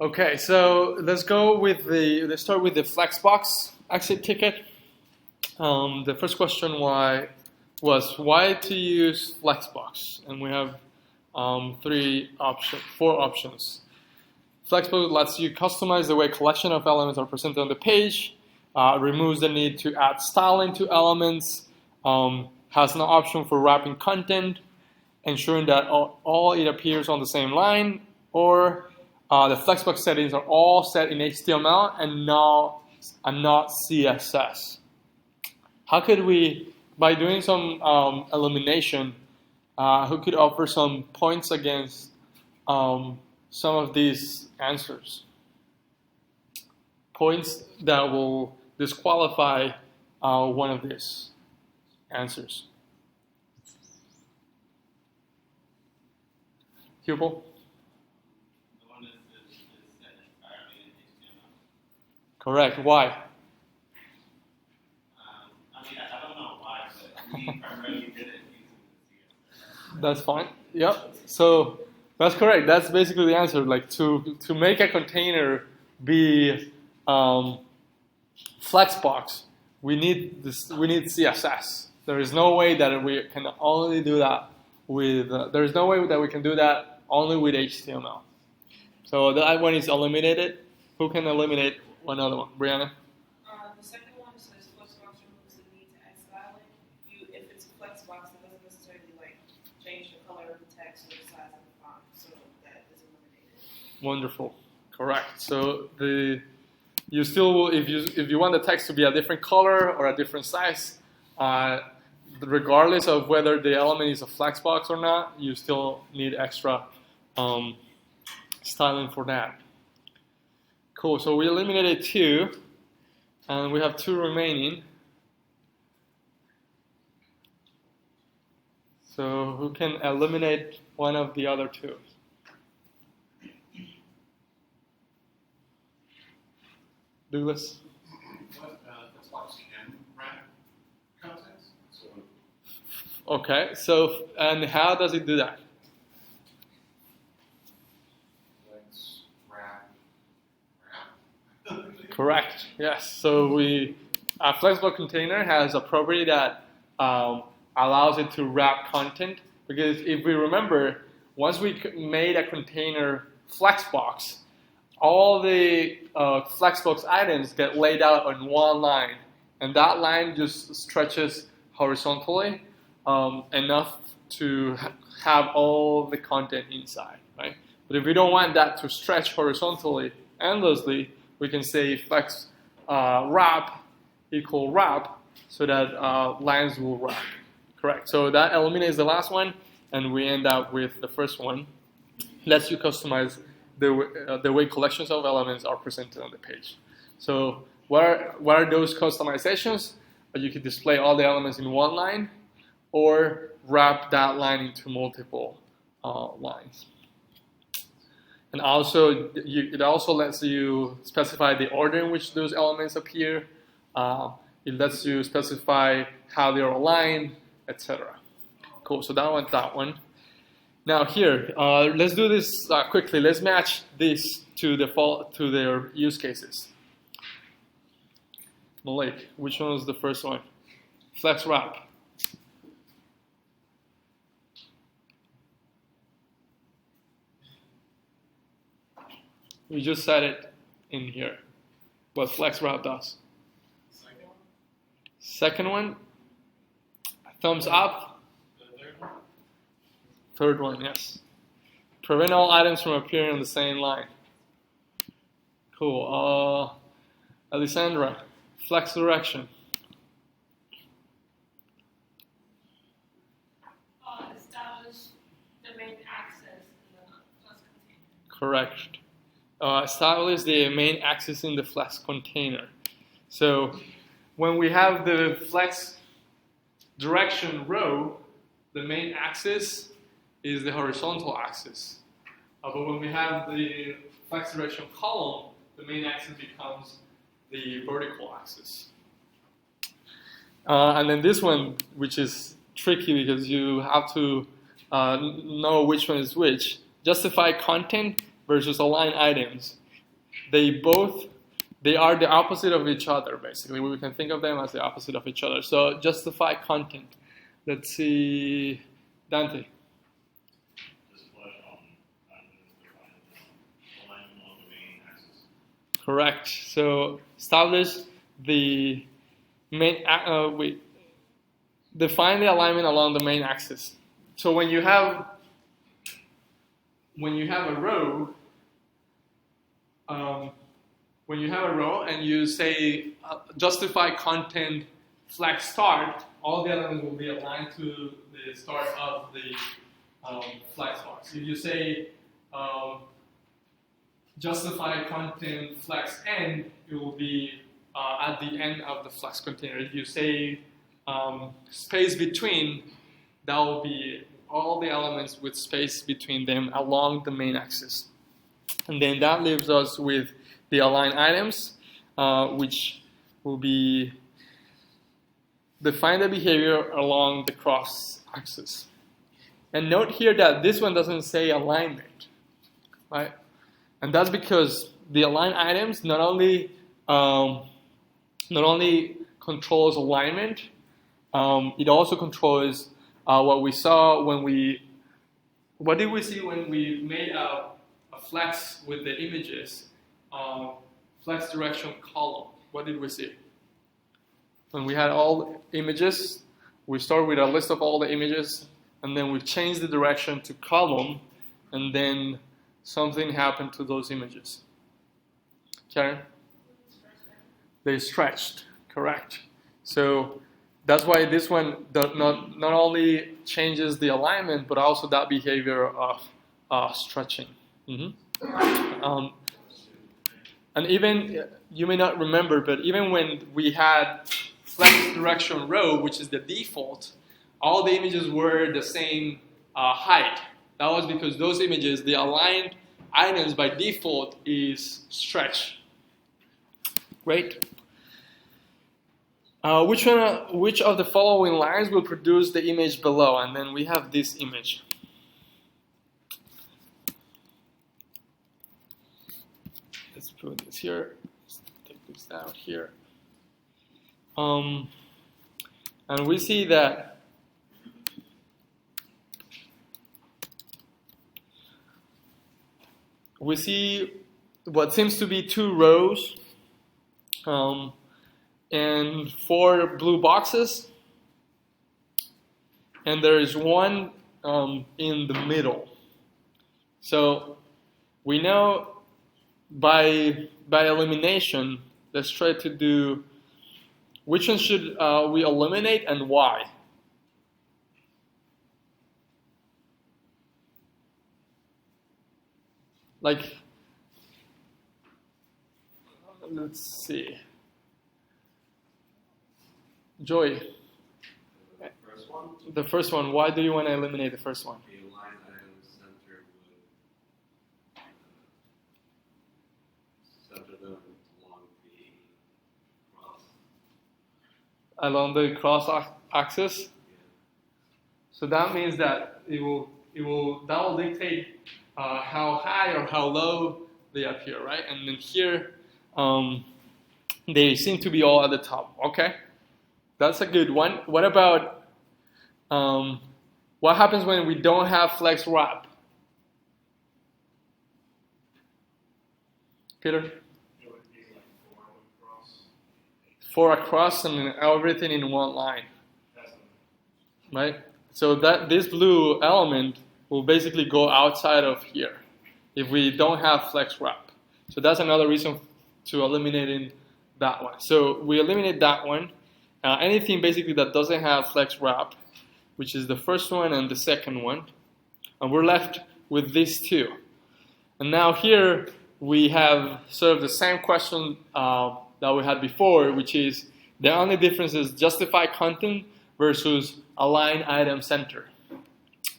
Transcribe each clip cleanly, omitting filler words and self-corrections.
Okay, so let's start with the Flexbox exit ticket. The first question was why to use Flexbox, and we have four options. Flexbox lets you customize the way collection of elements are presented on the page, removes the need to add styling to elements, has an option for wrapping content, ensuring that all it appears on the same line, or the Flexbox settings are all set in HTML and not CSS. How could we, by doing some elimination, who could offer some points against some of these answers? Points that will disqualify one of these answers. Hubel? The one is set entirely in HTML. Correct. Why? I don't know why, but we primarily did it using CSS. That's fine. Yep. So that's correct. That's basically the answer. Like to make a container be Flexbox, we need CSS. There is no way that we can only do that with. There is no way that we can do that only with HTML. So that one is eliminated. Who can eliminate one other one? Brianna? The second one says Flexbox removes the need to add styling. If it's a Flexbox, it doesn't necessarily change the color of the text or the size of the font, so that is eliminated. Wonderful. Correct. So you still will, if you want the text to be a different color or a different size, regardless of whether the element is a Flexbox or not, you still need extra styling for that. Cool. So we eliminated 2, and we have 2 remaining. So who can eliminate one of the other 2? Douglas? Flexbox can wrap content. So Okay, so, and how does it do that? let's wrap. Correct, yes. So a Flexbox container has a property that allows it to wrap content, because if we remember, once we made a container Flexbox, all the Flexbox items get laid out on one line, and that line just stretches horizontally enough to have all the content inside, right? But if we don't want that to stretch horizontally endlessly, we can say flex wrap equal wrap, so that lines will wrap. Correct. So that eliminates the last one, and we end up with the first one. Lets you customize the way collections of elements are presented on the page. So what are those customizations? You could display all the elements in one line, or wrap that line into multiple lines. And also, it also lets you specify the order in which those elements appear. It lets you specify how they are aligned, etc. Cool. So that one. Now here, let's do this quickly. Let's match this to their use cases. Malik, which one was the first one? Flex wrap. We just said it in here. What flex wrap does. Second one. Thumbs up. The third one? Third one, yes. Prevent all items from appearing on the same line. Cool. Alessandra, flex direction. Establish the main axis in the Flex container. Correct. Establish the main axis in the Flex container. So when we have the Flex direction row, the main axis is the horizontal axis. But when we have the Flex direction column, the main axis becomes the vertical axis. And then this one, which is tricky because you have to know which one is which. Justify content versus align items. they are the opposite of each other, basically. We can think of them as the opposite of each other. So justify content. Let's see, Dante. Display alignment along the main axis. Correct. So establish the main, define the alignment along the main axis. So when you have a row, and you say justify content flag start, all the elements will be aligned to the start of the flag box. If you say justify content flex end, it will be at the end of the flex container. If you say space between, that will be all the elements with space between them along the main axis. And then that leaves us with the align items, which will be define the behavior along the cross axis. And note here that this one doesn't say alignment, right? And that's because the align items not only controls alignment, it also controls what we saw what did we see when we made a flex with the images, flex direction column? What did we see? When we had all images, we start with a list of all the images, and then we change the direction to column, and then something happened to those images. Karen? They stretched, correct. So that's why this one not only changes the alignment, but also that behavior of stretching. Mm-hmm. And even, you may not remember, but even when we had flex direction row, which is the default, all the images were the same height. That was because those images, the aligned items by default is stretch. Great. Which of the following lines will produce the image below? And then we have this image. Let's put this here. Let's take this out here. And we see that we see what seems to be 2 rows and 4 blue boxes, and there is one in the middle. So we know by elimination, let's try to do which one should we eliminate and why. Like, let's see. Joy. First one, The first one, why do you want to eliminate the first one? the line item center would center them along the cross. Along the cross axis? Yeah. So that means that that will dictate how high or how low they appear, right? And then here, they seem to be all at the top. Okay, that's a good one. What about what happens when we don't have flex wrap? Peter? It would be like 4 across. 4 across and everything in one line, right? So that this blue element will basically go outside of here if we don't have flex wrap. So that's another reason to eliminating that one. So we eliminate that one. Anything basically that doesn't have flex wrap, which is the first one and the second one, and we're left with these 2. And now here we have sort of the same question that we had before, which is the only difference is justify content versus align item center.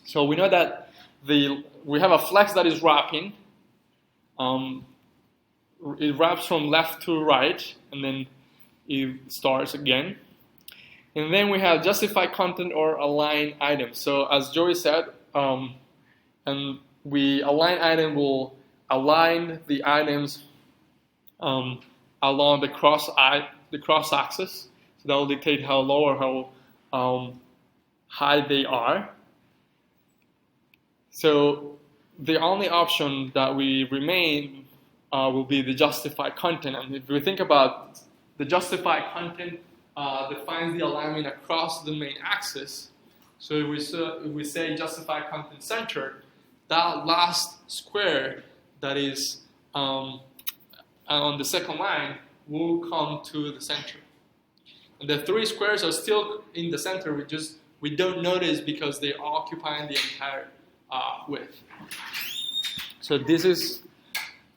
So we know that we have a flex that is wrapping. It wraps from left to right, and then it starts again. And then we have justify content or align item. So as Joey said, and we align item will align the items along the cross axis. So that will dictate how low or how high they are. So the only option that we remain will be the justified content. And if we think about the justified content, defines the alignment across the main axis. So if we say justified content center, that last square that is on the second line will come to the center. And the three squares are still in the center. We don't notice because they're occupying the entire width. So this is,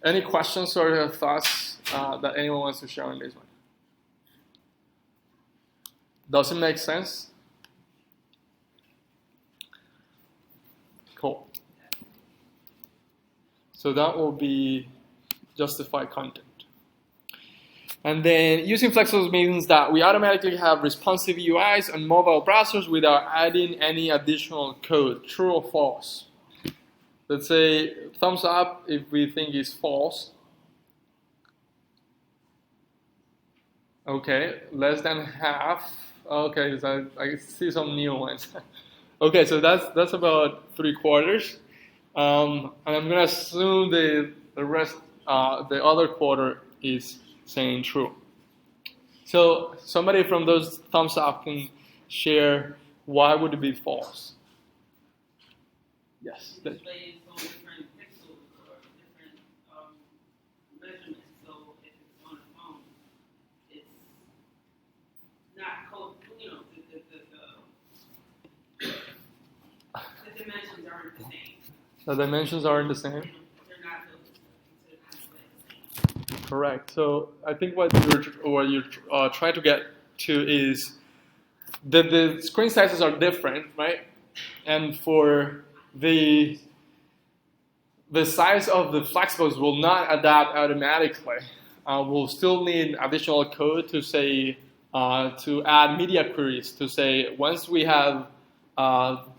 any questions or thoughts that anyone wants to share on this one? Does it make sense? Cool. So that will be justified content. And then using Flexbox means that we automatically have responsive UIs on mobile browsers without adding any additional code. True or false? Let's say thumbs up if we think it's false. Okay, less than half. Okay, so I see some new ones. Okay, so that's about 3/4. And I'm gonna assume the rest, the other quarter is saying true. So somebody from those thumbs up can share why would it be false? Yes. It displays on different pixels or different measurements. So if it's on a phone, it's not code. You know, the dimensions aren't the same. The dimensions aren't the same. They're not considered the same. Correct. So I think what you're trying to get to is the screen sizes are different, right? And for the size of the Flexbox will not adapt automatically. We'll still need additional code to say to add media queries to say once we have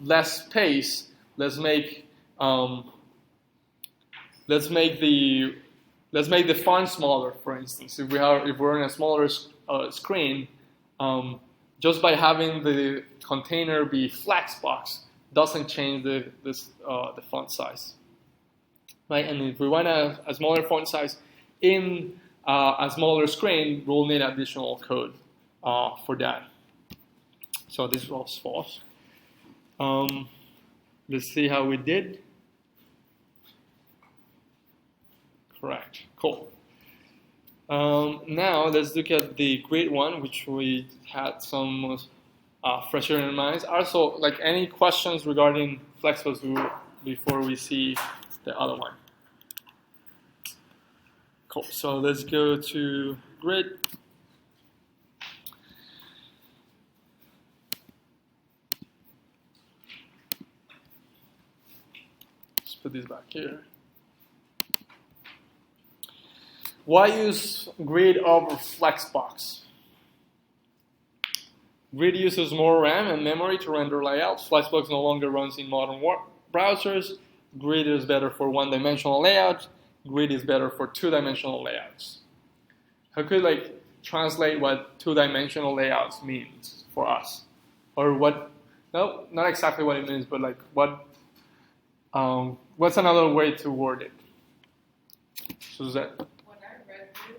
less space, let's make the font smaller. For instance, if we're on a smaller screen, just by having the container be Flexbox doesn't change the font size, right? And if we want a smaller font size in a smaller screen, we'll need additional code for that. So this was false. Let's see how we did. Correct. Cool. Now let's look at the grid one, which we had some fresher in minds. Also, like any questions regarding Flexbox before we see the other one. Cool. So let's go to grid. Let's put this back here. Why use grid over Flexbox? Grid uses more RAM and memory to render layouts. Flexbox no longer runs in modern browsers. Grid is better for one-dimensional layouts. Grid is better for two-dimensional layouts. How could translate what two-dimensional layouts means for us, or what? No, not exactly what it means, but what? What's another way to word it? Suzette. When I read this,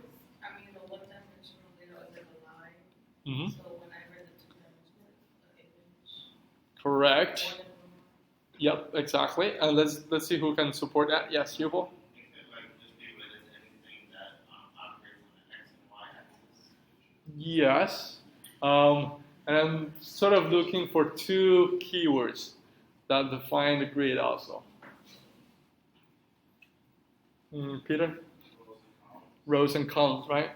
I mean, the one-dimensional layout is like a line. Mm-hmm. So when I read the two-dimensional image, Correct. one of them, Yep, exactly. And let's see who can support that. Yes, Yuval. You could just be with anything that operates on the X and Y axis. Yes. And I'm sort of looking for two keywords that define the grid also. Peter? Rows and columns, right?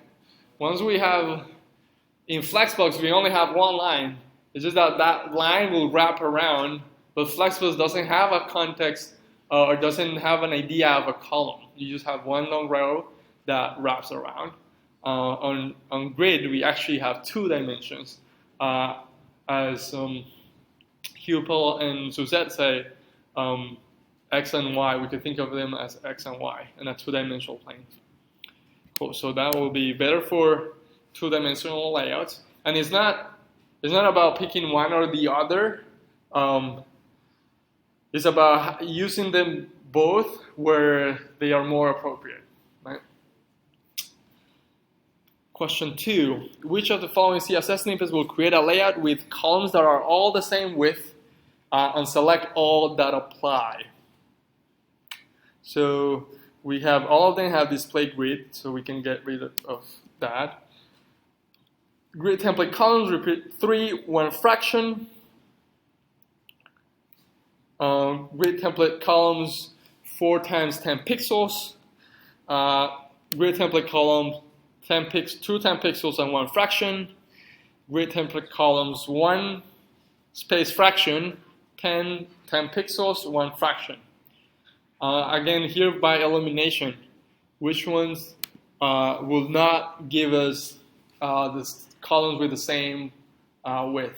Once we have, in Flexbox, we only have one line. It's just that line will wrap around, but Flexbox doesn't have a context or doesn't have an idea of a column. You just have one long row that wraps around. On grid, we actually have two dimensions. As Hupel and Suzette say, X and Y, we could think of them as X and Y in a two-dimensional plane. Cool. So that will be better for two-dimensional layouts. And it's not about picking one or the other. It's about using them both where they are more appropriate. Right? Question 2. Which of the following CSS snippets will create a layout with columns that are all the same width and select all that apply? So we have all of them have display grid, so we can get rid of that. Grid template columns, repeat 3, 1 fraction. Grid template columns 4 times 10 pixels. Grid template column 2 10 pixels and 1 fraction. Grid template columns 1 space fraction 10 pixels 1 fraction. Again, here by elimination, which ones will not give us the columns with the same width?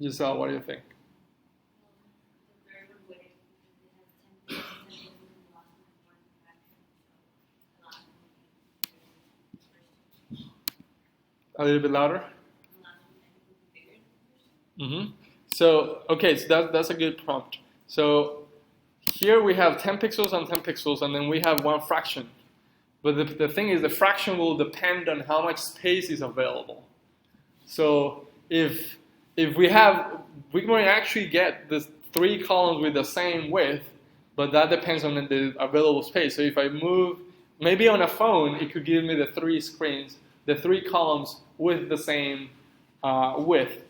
Giselle, what do you think? A little bit louder? Mm-hmm. So, okay, so that's a good prompt. So here we have 10 pixels and 10 pixels, and then we have 1 fraction. But the thing is, the fraction will depend on how much space is available. So if we might actually get the 3 columns with the same width, but that depends on the available space. So if I move, maybe on a phone, it could give me the 3 screens, the 3 columns with the same width.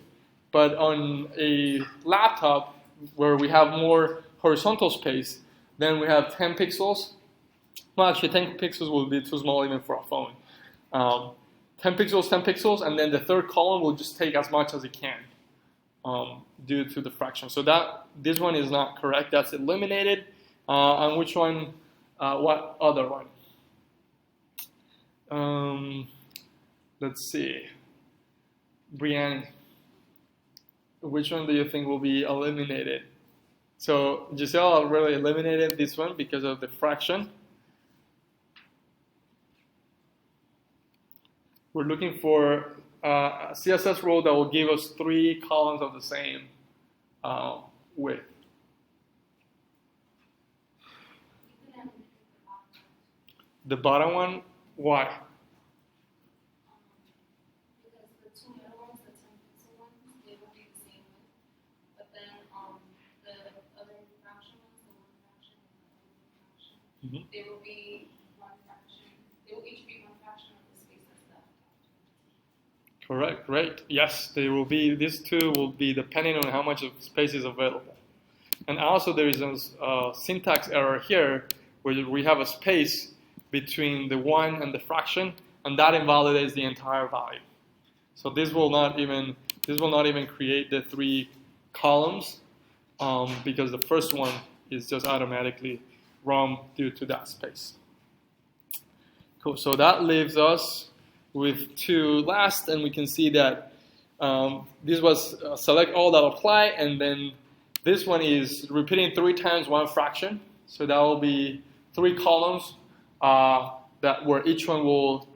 But on a laptop where we have more horizontal space, then we have 10 pixels. Well, actually 10 pixels will be too small even for a phone. 10 pixels, and then the third column will just take as much as it can due to the fraction. So this one is not correct. That's eliminated. And which one? What other one? Let's see. Brianne, which one do you think will be eliminated? So Giselle already eliminated this one because of the fraction. We're looking for a CSS rule that will give us 3 columns of the same width. The bottom one, why? Because the 2 middle ones, the 10 pixel ones, they will be the same width. But then the other fraction ones, the 1 fraction and the other fraction, they will be 1 fraction. They will each be 1 fraction of the space that's left. Correct, great. Yes, they will be. These 2 will be depending on how much of space is available. And also there is a syntax error here where we have a space between the 1 and the fraction, and that invalidates the entire value. So this will not even create the 3 columns because the first one is just automatically wrong due to that space. Cool. So that leaves us with 2 last, and we can see that this was select all that apply, and then this one is repeating 3 times 1 fraction. So that will be 3 columns where each one will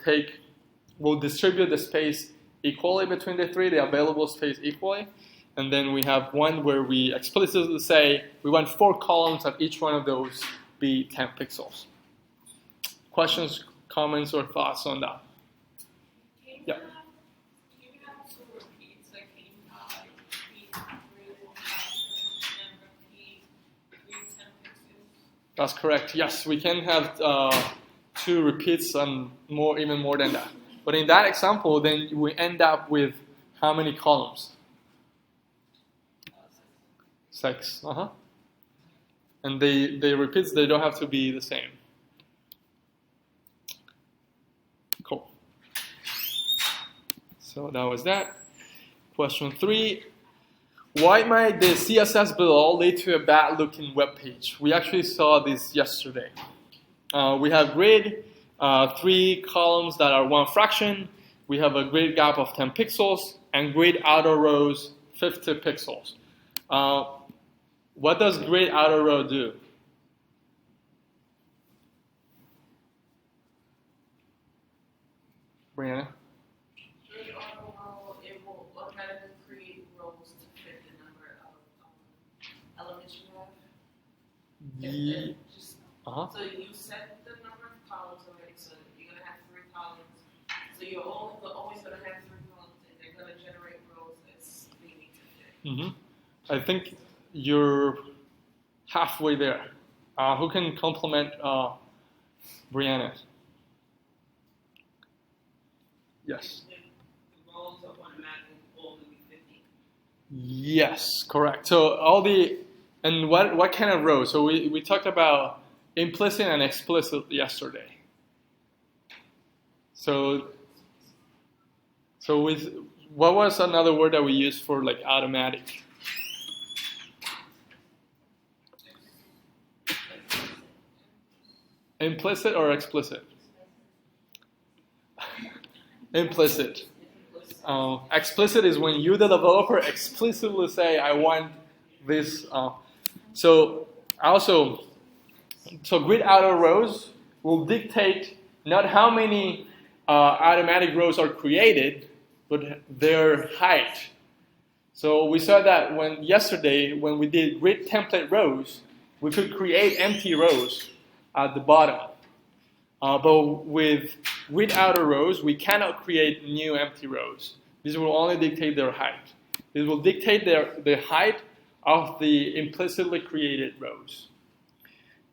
distribute the space equally between the 3, the available space equally. And then we have one where we explicitly say we want 4 columns and each one of those be 10 pixels. Questions, comments, or thoughts on that? Yeah. Can you have 2 repeats? Like, can you have repeat 3 and repeat 3 10 pixels? That's correct. Yes, we can have 2 repeats and even more than that. But in that example, then we end up with how many columns? 6. And the repeats, they don't have to be the same. Cool. So that was that. Question 3. Why might the CSS below lead to a bad-looking web page? We actually saw this yesterday. We have grid, 3 columns that are 1 fraction. We have a grid gap of 10 pixels, and grid outer rows 50 pixels. What does grid outer row do? Brianna? With auto row, it will automatically create rows to fit the number of elements you have. Ye- Just, uh-huh. so you set the number of columns already, so you're gonna have 3 columns. So you're always gonna have 3 columns, and they're gonna generate rows as they need to fit. I think you're halfway there. Who can complement Brianna? Yes. The roles are automatically all going to be 50. Yes, correct. So what kind of rows? So we talked about implicit and explicit yesterday. So with what was another word that we used for like automatic? Implicit or explicit? Implicit. Explicit is when you, the developer, explicitly say, I want this. So grid outer rows will dictate not how many automatic rows are created, but their height. So we saw that yesterday when we did grid template rows, we could create empty rows at the bottom. But with grid outer rows, we cannot create new empty rows. This will only dictate their height. This will dictate the height of the implicitly created rows.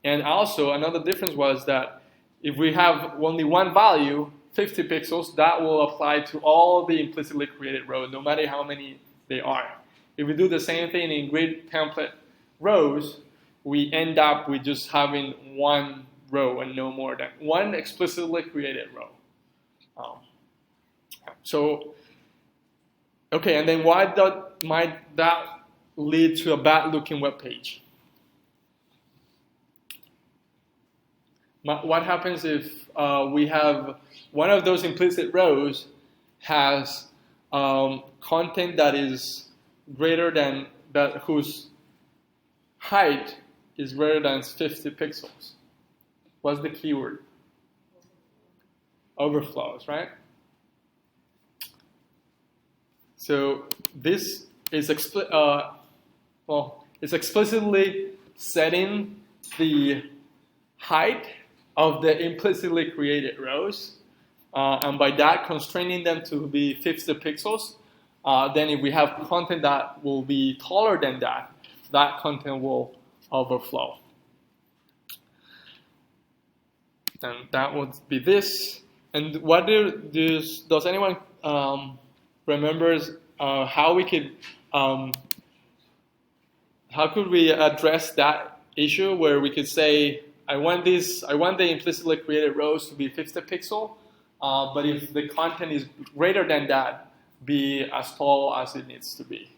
And also, another difference was that if we have only one value, 50 pixels, that will apply to all the implicitly created rows, no matter how many they are. If we do the same thing in grid template rows, we end up with just having one row and no more than one explicitly created row. Okay, and then why might that lead to a bad-looking web page? What happens if we have one of those implicit rows has content that is greater than that, whose height is greater than 50 pixels? What's the keyword? Overflows, right? So this is it's explicitly setting the height of the implicitly created rows, and by that constraining them to be 50 pixels. Then if we have content that will be taller than that, that content will overflow. And that would be this. And what does anyone remembers how we could how could we address that issue where we could say I want the implicitly created rows to be 50 pixel, but if the content is greater than that, be as tall as it needs to be.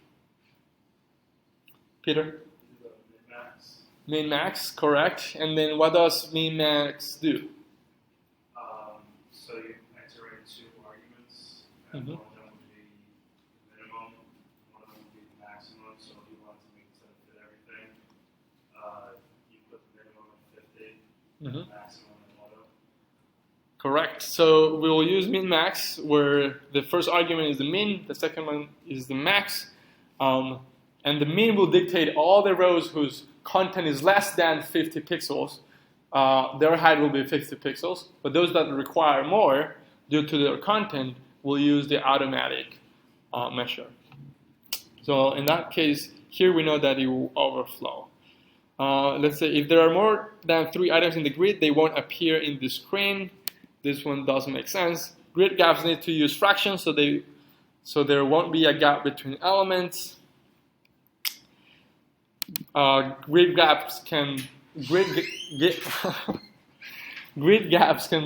Peter? Min-max. Min-max, correct. And then what does min-max do? So you iterate 2 arguments, and one of them would be minimum, one of them would be maximum. So if you want to make it fit everything, you put the minimum at 50, maximum at auto. Correct. So we will use min-max, where the first argument is the min, the second one is the max, and the min will dictate all the rows whose content is less than 50 pixels. Their height will be 50 pixels, but those that require more due to their content will use the automatic measure. So in that case, here we know that it will overflow. Let's say if there are more than 3 items in the grid, they won't appear in the screen. This one doesn't make sense. Grid gaps need to use fractions, so there won't be a gap between elements. Grid gaps can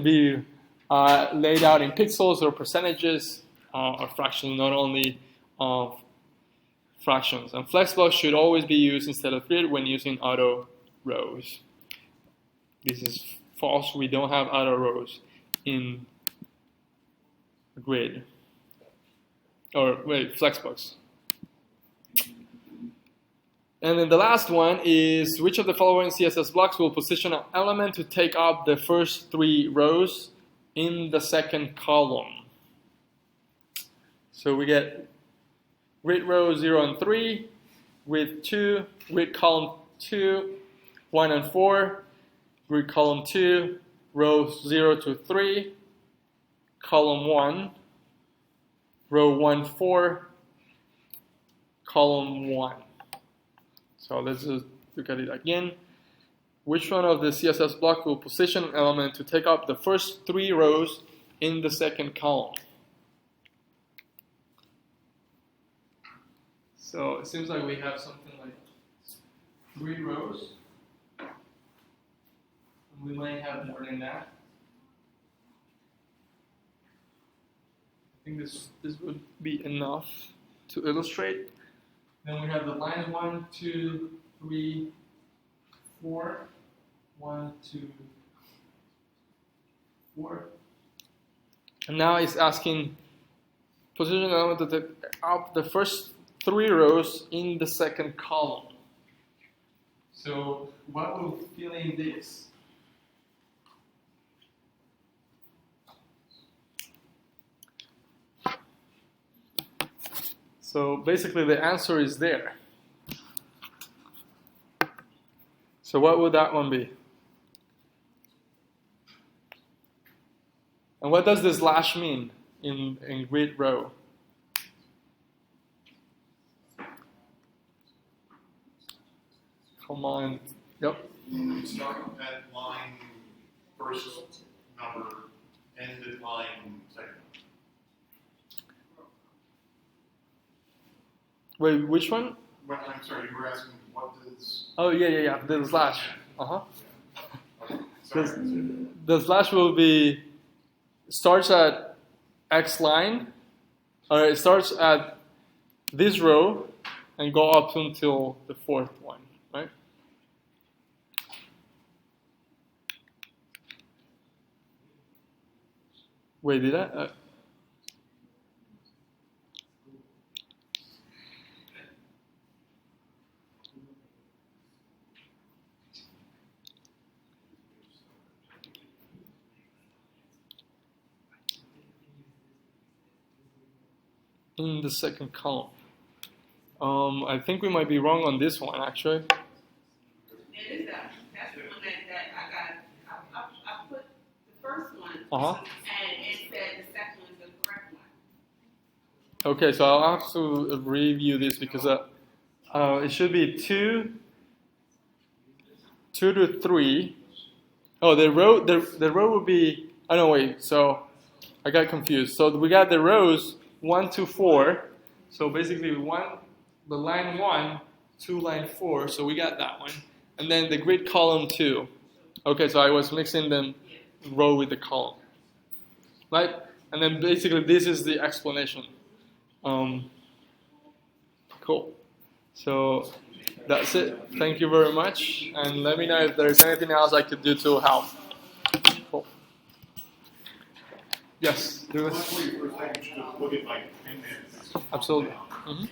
be laid out in pixels or percentages or fractions, not only fractions. And Flexbox should always be used instead of grid when using auto rows. This is false. We don't have auto rows in grid. Or wait, Flexbox. And then the last one is, which of the following CSS blocks will position an element to take up the first 3 rows in the second column? So we get grid row 0 and 3, grid 2, grid column 2, 1 and 4, grid column 2, rows 0 to 3, column 1, row 1, 4, column 1. So let's just look at it again. Which one of the CSS block will position an element to take up the first 3 rows in the second column? So it seems like we have something like 3 rows. We might have more than that. I think this would be enough to illustrate. Then we have the lines 1, 2, 3, 4. 1, 2, 4. And now it's asking position element to take up the first 3 rows in the second column. So what will fill in this? So basically the answer is there. So what would that one be? And what does this slash mean in grid row? Come on. Yep. You start at line first number, end at line second. Wait, which one? Well, I'm sorry, you were asking what does... Oh, yeah. The slash. Uh-huh. Okay. Sorry. The slash will be, starts at X line, or it starts at this row and go up until the 4th one, right? Wait, did I? In the second column. I think we might be wrong on this one, actually. It is that. That's the one that I got. I put the first one, and it said the second one's the correct one. Okay, so I'll have to review this because it should be 2 to 3. Oh, the row would be. Oh no, wait. So I got confused. So we got the rows 1 to 4. So basically the line 1 to line 4. So we got that one, and then the grid column 2. Okay, so I was mixing them row with the column, right? And then basically this is the explanation. Cool. So that's it. Thank you very much, and let me know if there's anything else I could do to help. Cool. Yes. Honestly, first thing you should look at like 10 minutes. Absolutely. Mm-hmm.